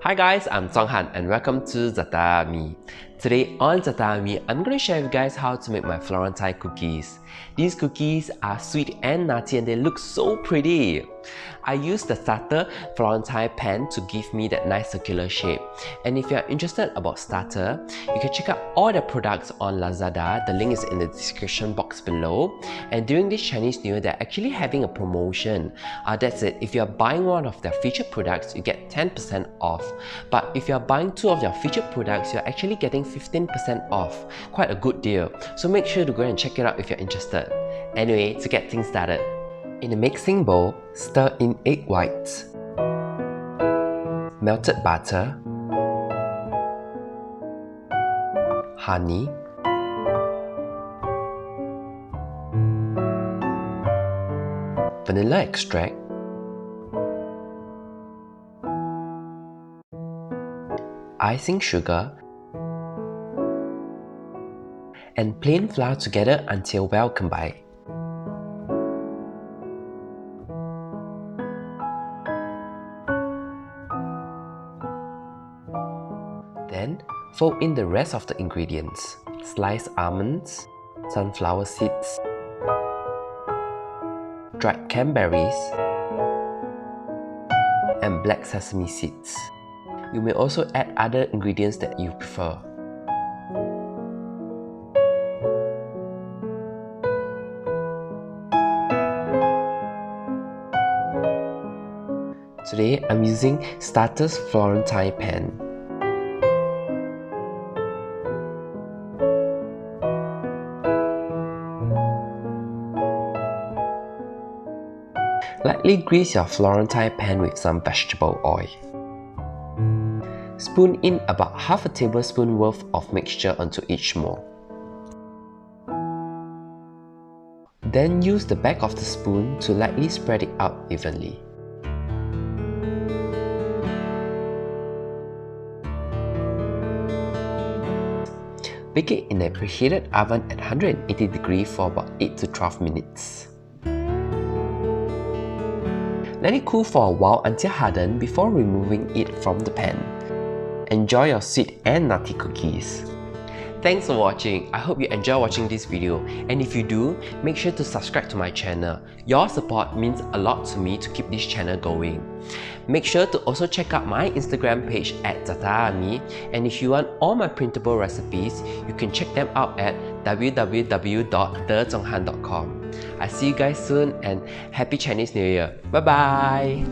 Hi guys, I'm Zonghan and welcome to ZaTaYaYummy. Today on ZaTaYaYummy, I'm going to share with you guys how to make my Florentine cookies. These cookies are sweet and nutty and they look so pretty. I used the Städter Florentine pan to give me that nice circular shape. And if you are interested about Städter, you can check out all their products on Lazada. The link is in the description box below. And during this Chinese New Year, they're actually having a promotion. That's it. If you're buying one of their featured products, you get 10% off. But if you're buying two of their featured products, you're actually getting 15% off. Quite a good deal. So make sure to go and check it out if you're interested. Anyway, to get things started. In a mixing bowl, stir in egg whites, melted butter, honey, vanilla extract, icing sugar, and plain flour together until well combined. Then, fold in the rest of the ingredients. Sliced almonds, sunflower seeds, dried cranberries, and black sesame seeds. You may also add other ingredients that you prefer. Today, I'm using Städter's Florentine pan. Lightly grease your Florentine pan with some vegetable oil. Spoon in about half a tablespoon worth of mixture onto each mold. Then use the back of the spoon to lightly spread it out evenly. Bake it in a preheated oven at 180 degrees for about 8 to 12 minutes. Let it cool for a while until hardened before removing it from the pan. Enjoy your sweet and nutty cookies. Thanks for watching. I hope you enjoy watching this video, and if you do, make sure to subscribe to my channel. Your support means a lot to me to keep this channel going. Make sure to also check out my Instagram page at ZaTaYaYummy, and if you want all my printable recipes, you can check them out at www.thezonghan.com. I'll see you guys soon and Happy Chinese New Year. Bye bye!